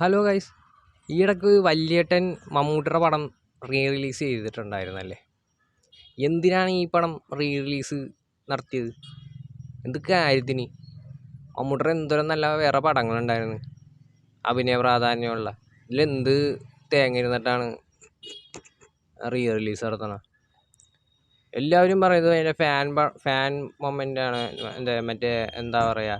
Hello guys, ഈയിടക്ക് വല്യേട്ടൻ മമ്മൂട്ടിയുടെ പടം release ചെയ്തിട്ടുണ്ടായിരുന്നല്ലേ. എന്തിനാണ് ഈ പടം റിലീസ് നടത്തിയത്? എന്ത് കാര്യത്തിന്? മമ്മൂട്ടിയുടെ എന്തോരം നല്ല വേറെ പടങ്ങളുണ്ടായിരുന്നു അഭിനയ പ്രാധാന്യമുള്ള. ഇതിലെന്ത് തേങ്ങ ഇരുന്നിട്ടാണ് റിലീസ് നടത്തണം? എല്ലാവരും പറയുന്നത് അതിൻ്റെ ഫാൻ മൊമെൻ്റാണ്. എന്താ പറയുക,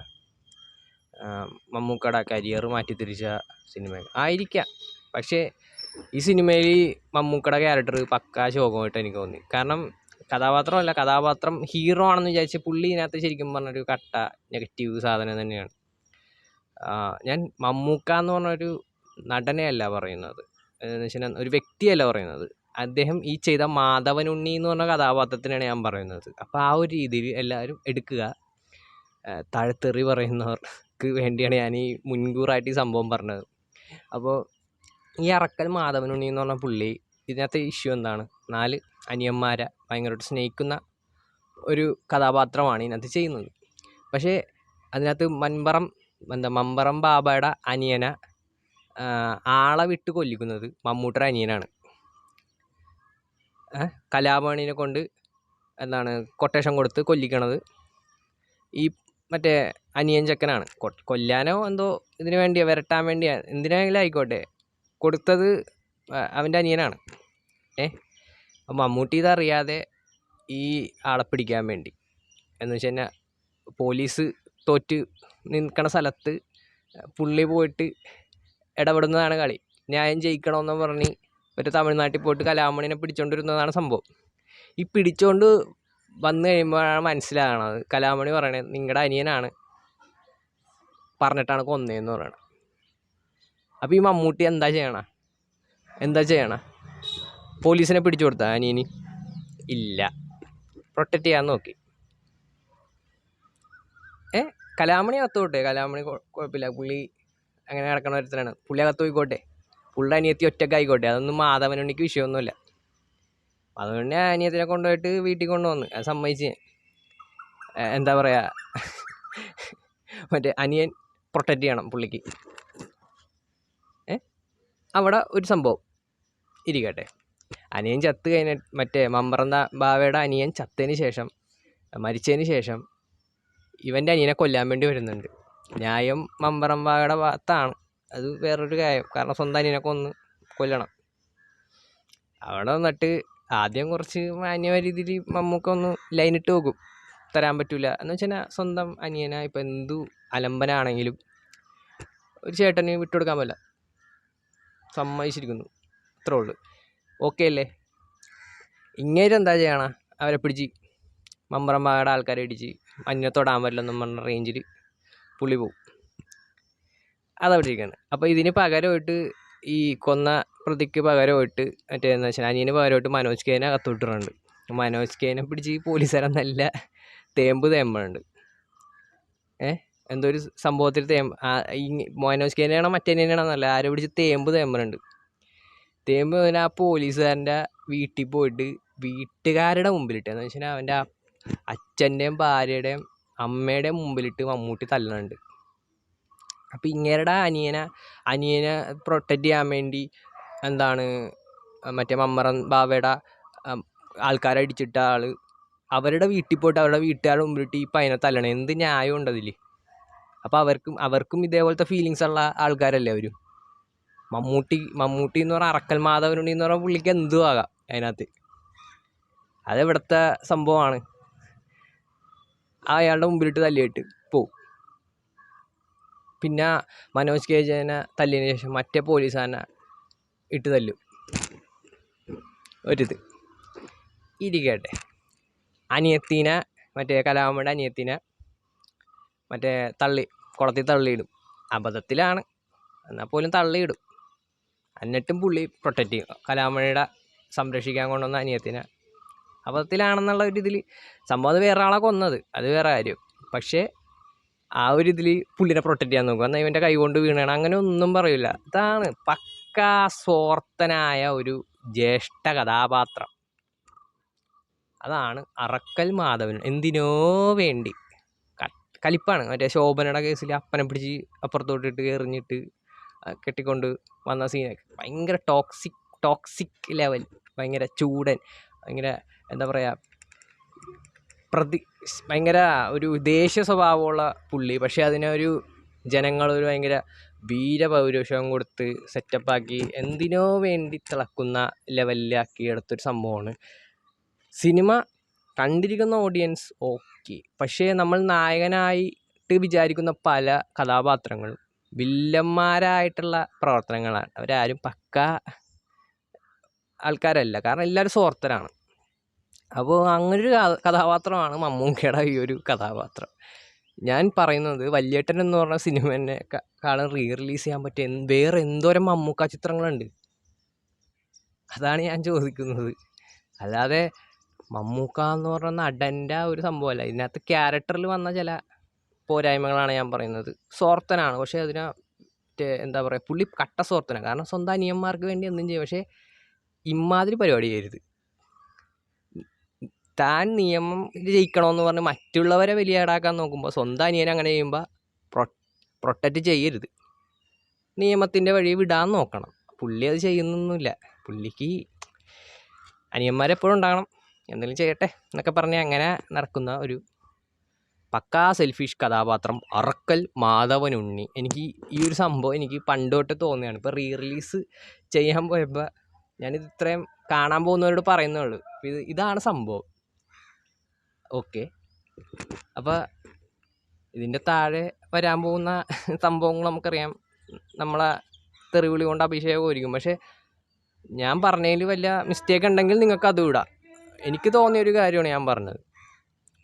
മമ്മൂക്കയുടെ കരിയർ മാറ്റിത്തിരിച്ച സിനിമ ആയിരിക്കാം. പക്ഷേ ഈ സിനിമയിൽ മമ്മൂക്കയുടെ ക്യാരക്ടർ പക്കാ ശോകമായിട്ട് എനിക്ക് തോന്നി. കാരണം കഥാപാത്രം ഹീറോ ആണെന്ന് വിചാരിച്ച് പുള്ളി ഇതിനകത്ത് ശരിക്കും പറഞ്ഞൊരു കട്ട നെഗറ്റീവ് സാധനം തന്നെയാണ്. ഞാൻ മമ്മൂക്ക എന്ന് പറഞ്ഞൊരു നടനെയല്ല പറയുന്നത്, എന്ന് വെച്ചാൽ ഒരു വ്യക്തിയല്ല പറയുന്നത്. അദ്ദേഹം ഈ ചെയ്ത മാധവനുണ്ണി എന്ന് പറഞ്ഞ കഥാപാത്രത്തിനാണ് ഞാൻ പറയുന്നത്. അപ്പോൾ ആ ഒരു രീതിയിൽ എല്ലാവരും എടുക്കുക. താഴത്തെറി പറയുന്നവർക്ക് വേണ്ടിയാണ് ഞാൻ ഈ മുൻകൂറായിട്ട് ഈ സംഭവം പറഞ്ഞത്. അപ്പോൾ ഈ അറക്കൽ മാധവനുണ്ണി എന്ന് പറഞ്ഞ പുള്ളി, ഇതിനകത്തെ ഇഷ്യൂ എന്താണ്? 4 അനിയന്മാരെ ഭയങ്കരമായിട്ട് സ്നേഹിക്കുന്ന ഒരു കഥാപാത്രമാണ് ഇതിനകത്ത് ചെയ്യുന്നത്. പക്ഷേ അതിനകത്ത് മമ്പറം ബാബയുടെ അനിയനെ ആളെ വിട്ട് കൊല്ലിക്കുന്നത് മമ്മൂട്ടിയുടെ അനിയനാണ്. കലാഭവനെ കൊണ്ട് കൊട്ടേഷൻ കൊടുത്ത് കൊല്ലിക്കണത് ഈ അനിയൻ ചെക്കനാണ്. കൊല്ലാനോ എന്തോ ഇതിനു വേണ്ടിയോ വരട്ടാൻ വേണ്ടിയോ എന്തിനാണെങ്കിലും ആയിക്കോട്ടെ, കൊടുത്തത് അവൻ്റെ അനിയനാണ്. മമ്മൂട്ടി ഇതറിയാതെ ഈ ആളെ പിടിക്കാൻ വേണ്ടി, എന്ന് വെച്ച് കഴിഞ്ഞാൽ പോലീസ് തോറ്റ് നിൽക്കണ സ്ഥലത്ത് പുള്ളി പോയിട്ട് ഇടപെടുന്നതാണ് കളി. ന്യായം ജയിക്കണമെന്ന് പറഞ്ഞ് തമിഴ്നാട്ടിൽ പോയിട്ട് കലാമണിനെ പിടിച്ചുകൊണ്ടിരുന്നതാണ് സംഭവം. ഈ പിടിച്ചുകൊണ്ട് വന്നു കഴിയുമ്പോഴാണ് മനസ്സിലാകണത് കലാമണി പറയണത് നിങ്ങളുടെ അനിയനാണ് പറഞ്ഞിട്ടാണ് കൊന്നതെന്ന് പറയണത്. അപ്പോൾ ഈ മമ്മൂട്ടി എന്താ ചെയ്യണ? പോലീസിനെ പിടിച്ചു കൊടുത്ത അനിയന് ഇല്ല, പ്രൊട്ടക്റ്റ് ചെയ്യാൻ നോക്കി. കലാമണി അകത്തോട്ടെ, കലാമണി കുഴപ്പമില്ല, പുള്ളി അങ്ങനെ കിടക്കണ ഒരുത്തനാണ്, പുള്ളി അകത്ത് പോയിക്കോട്ടെ, പുള്ളിയുടെ അനിയത്തി ഒറ്റയ്ക്ക് ആയിക്കോട്ടെ, അതൊന്നും മാധവനുണ്ണിക്ക് വിഷയമൊന്നുമില്ല. അതുകൊണ്ട് അനിയത്തിനെ കൊണ്ടുപോയിട്ട് വീട്ടിൽ കൊണ്ടുവന്ന് അത് സമ്മതിച്ച്. എന്താ പറയുക, അനിയൻ പ്രൊട്ടക്റ്റ് ചെയ്യണം പുള്ളിക്ക്. അവിടെ ഒരു സംഭവം ഇരിക്കട്ടെ. അനിയൻ ചത്ത് കഴിഞ്ഞിട്ട് മമ്പറം ബാവയുടെ അനിയൻ മരിച്ചതിന് ശേഷം ഇവൻ്റെ അനിയനെ കൊല്ലാൻ വേണ്ടി വരുന്നുണ്ട്. ന്യായം മമ്പറം ബാവയുടെ ഭാഗത്താണ്, അത് വേറൊരു കാര്യം. കാരണം സ്വന്തം അനിയനെ കൊല്ലണം. അവിടെ വന്നിട്ട് ആദ്യം കുറച്ച് മാന്യമായ രീതിയിൽ മമ്മൂക്ക ഒന്ന് ലൈനിട്ട് നോക്കും, തരാൻ പറ്റില്ല എന്ന് വെച്ചാൽ സ്വന്തം അനിയന ഇപ്പം എന്തു അലമ്പനാണെങ്കിലും ഒരു ചേട്ടന് വിട്ടുകൊടുക്കാൻ പറ്റില്ല, സമ്മതിച്ചിരിക്കുന്നു, അത്രേ ഉള്ളൂ. ഓക്കെ അല്ലേ? ഇങ്ങേരെന്താ ചെയ്യണ? അവരെ പിടിച്ച് മമ്പറം ബാഗയുടെ ആൾക്കാരെ ഇടിച്ച് അന്യനെ തൊടാൻ പറ്റില്ലെന്നും പറഞ്ഞ റേഞ്ചിൽ പുള്ളി പോവും. അതവിടെ ഇരിക്കുകയാണ്. അപ്പോൾ ഇതിന് പകരമായിട്ട്, ഈ കൊന്ന പ്രതിക്ക് പകരമായിട്ട് എന്ന് വെച്ചാൽ അനിയന് പകരമായിട്ട് മനോജ് കെനെ അകത്തോട്ടിട്ടുണ്ട്. മനോജ് കെനെ പിടിച്ച് പോലീസുകാരൻ നല്ല തേമ്പുന്നുണ്ട്. എന്തോ ഒരു സംഭവത്തിൽ ഈ മനോജ് കെനെയാണോ മറ്റേനാണെന്നല്ല, ആരെ പിടിച്ച് തേമ്പുന്നുണ്ട്. ആ പോലീസുകാരൻ്റെ വീട്ടിൽ പോയിട്ട് വീട്ടുകാരുടെ മുമ്പിലിട്ട്, എന്ന് വെച്ചാൽ അവൻ്റെ അച്ഛൻ്റെയും ഭാര്യയുടെയും അമ്മയുടെയും മുമ്പിലിട്ട് മമ്മൂട്ടി തല്ലുന്നുണ്ട്. അപ്പം ഇങ്ങേരുടെ അനിയനെ പ്രൊട്ടക്റ്റ് ചെയ്യാൻ വേണ്ടി മമ്പറം ബാവയുടെ ആൾക്കാരെ അടിച്ചിട്ട ആൾ അവരുടെ വീട്ടിൽ പോയിട്ട് അവരുടെ വീട്ടുകാരുടെ മുമ്പിലിട്ട് ഈ പയ്യനെ തല്ലണം. എന്ത് ന്യായം ഉണ്ട് അതിൽ? അപ്പോൾ അവർക്കും ഇതേപോലത്തെ ഫീലിങ്സ് ഉള്ള ആൾക്കാരല്ലേ അവരും. മമ്മൂട്ടി എന്ന് പറഞ്ഞാൽ അറക്കൽ മാധവനുണ്ണി എന്ന് പറഞ്ഞാൽ പുള്ളിക്ക് എന്തും ആകാം അതിനകത്ത്. അതെവിടുത്തെ സംഭവമാണ്? അയാളുടെ മുമ്പിലിട്ട് തല്ലിയിട്ട് പോവും. പിന്നെ മനോജ് കെനെ തല്ലിയതിന് ശേഷം മറ്റേ പോലീസുകാരനെ ഇട്ട് തല്ലും. ഒരിത് ഇരിക്കട്ടെ. അനിയത്തിനെ കലാമയുടെ അനിയത്തിനെ കുളത്തിൽ തള്ളിയിടും. അബദ്ധത്തിലാണ്, എന്നാൽ പോലും തള്ളിയിടും. എന്നിട്ടും പുള്ളി പ്രൊട്ടക്റ്റ് ചെയ്യും. കലാമണിയുടെ സംരക്ഷിക്കാൻ കൊണ്ടുവന്ന അനിയത്തിനെ അബദ്ധത്തിലാണെന്നുള്ള ഒരു ഇതിൽ സംഭവം. അത് വേറെ ആളെ കൊന്നത്, അത് വേറെ കാര്യം. പക്ഷേ ആ ഒരു ഇതിൽ പുള്ളിനെ പ്രൊട്ടക്റ്റ് ചെയ്യാൻ നോക്കും. എന്നാൽ ഇവൻ്റെ കൈ കൊണ്ട് വീണാണ്, അങ്ങനെ ഒന്നും പറയില്ല. ഇതാണ് പക്കാ സ്വാർത്ഥനായ ഒരു ജ്യേഷ്ഠ കഥാപാത്രം. അതാണ് അറക്കൽ മാധവൻ. എന്തിനോ വേണ്ടി കലിപ്പാണ്. ശോഭനയുടെ കേസിൽ അപ്പനെ പിടിച്ച് അപ്പുറത്തോട്ടിട്ട് എറിഞ്ഞിട്ട് കെട്ടിക്കൊണ്ട് വന്ന സീനൊക്കെ ഭയങ്കര ടോക്സിക് ലെവൽ, ഭയങ്കര ചൂടൻ, ഭയങ്കര എന്താ പറയുക, ഭയങ്കര ഒരു ദേഷ്യ സ്വഭാവമുള്ള പുള്ളി. പക്ഷേ അതിനൊരു ജനങ്ങളൊരു ഭയങ്കര വീരപൗരുഷം കൊടുത്ത് സെറ്റപ്പാക്കി എന്തിനോ വേണ്ടി തിളക്കുന്ന ലെവലിലാക്കി എടുത്തൊരു സംഭവമാണ് സിനിമ. കണ്ടിരിക്കുന്ന ഓഡിയൻസ് ഓക്കെ, പക്ഷേ നമ്മൾ നായകനായിട്ട് വിചാരിക്കുന്ന പല കഥാപാത്രങ്ങളും വില്ലന്മാരായിട്ടുള്ള പ്രവർത്തനങ്ങളാണ്. അവരാരും പക്കാ ആൾക്കാരല്ല, കാരണം എല്ലാവരും സ്വാർത്ഥരാണ്. അപ്പോൾ അങ്ങനൊരു കഥാപാത്രമാണ് മമ്മൂക്കയുടെ ഈ ഒരു കഥാപാത്രം. ഞാൻ പറയുന്നത് വല്യേട്ടൻ എന്ന് പറഞ്ഞ സിനിമേനെക്കാളും റിലീസ് ചെയ്യാൻ പറ്റിയ വേറെ എന്തോരം മമ്മൂക്ക ചിത്രങ്ങളുണ്ട്, അതാണ് ഞാൻ ചോദിക്കുന്നത്. അല്ലാതെ മമ്മൂക്ക എന്ന് പറഞ്ഞ നടൻ്റെ ഒരു സംഭവമല്ല, ഇതിനകത്ത് ക്യാരക്ടറിൽ വന്ന ചില പോരായ്മകളാണ് ഞാൻ പറയുന്നത്. സ്വാർത്ഥനാണ്, പക്ഷേ അതിനെ എന്താ പറയുക, പുള്ളി കട്ട സ്വാർത്ഥനാണ്. കാരണം സ്വന്തം അനിയന്മാർക്ക് വേണ്ടി എന്തും ചെയ്യും, പക്ഷേ ഇമാതിരി പരിപാടി ചെയ്യരുത്. താൻ നിയമം ജയിക്കണമെന്ന് പറഞ്ഞ് മറ്റുള്ളവരെ വലിയേടാക്കാൻ നോക്കുമ്പോൾ സ്വന്തം അനിയനെ അങ്ങനെ ചെയ്യുമ്പോൾ പ്രൊട്ടക്റ്റ് ചെയ്യരുത്, നിയമത്തിൻ്റെ വഴി വിടാൻ നോക്കണം. പുള്ളി അത് ചെയ്യുന്നൊന്നുമില്ല. പുള്ളിക്ക് അനിയന്മാരെപ്പോഴും ഉണ്ടാകണം, എന്തെങ്കിലും ചെയ്യട്ടെ എന്നൊക്കെ പറഞ്ഞ് അങ്ങനെ നടക്കുന്ന ഒരു പക്കാ സെൽഫിഷ് കഥാപാത്രം അറക്കൽ മാധവനുണ്ണി. എനിക്ക് ഈ ഒരു സംഭവം എനിക്ക് പണ്ട് തൊട്ട് തോന്നിയാണ്. ഇപ്പോൾ റിലീസ് ചെയ്യാൻ പോയപ്പോൾ ഞാനിത് ഇത്രയും കാണാൻ പോകുന്നവരോട് പറയുന്നേ ഉള്ളൂ, ഇതാണ് സംഭവം. ഓക്കെ, അപ്പോൾ ഇതിൻ്റെ താഴെ വരാൻ പോകുന്ന സംഭവങ്ങൾ നമുക്കറിയാം. നമ്മളെ തെറിവിളി കൊണ്ട് അഭിഷേകമായിരിക്കും. പക്ഷേ ഞാൻ പറഞ്ഞതിൽ വല്ല മിസ്റ്റേക്ക് ഉണ്ടെങ്കിൽ നിങ്ങൾക്ക് അത് വിടാം. എനിക്ക് തോന്നിയൊരു കാര്യമാണ് ഞാൻ പറഞ്ഞത്.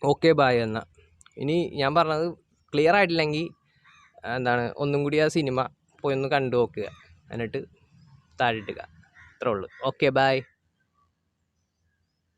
ഓക്കെ ബായ് എന്ന. ഇനി ഞാൻ പറഞ്ഞത് ക്ലിയർ ആയിട്ടില്ലെങ്കിൽ ഒന്നും കൂടി ആ സിനിമ പോയി ഒന്ന് കണ്ടു നോക്കുക, എന്നിട്ട് താഴെ ഇട്ടുക. അത്രേ ഉള്ളൂ. Okay bye.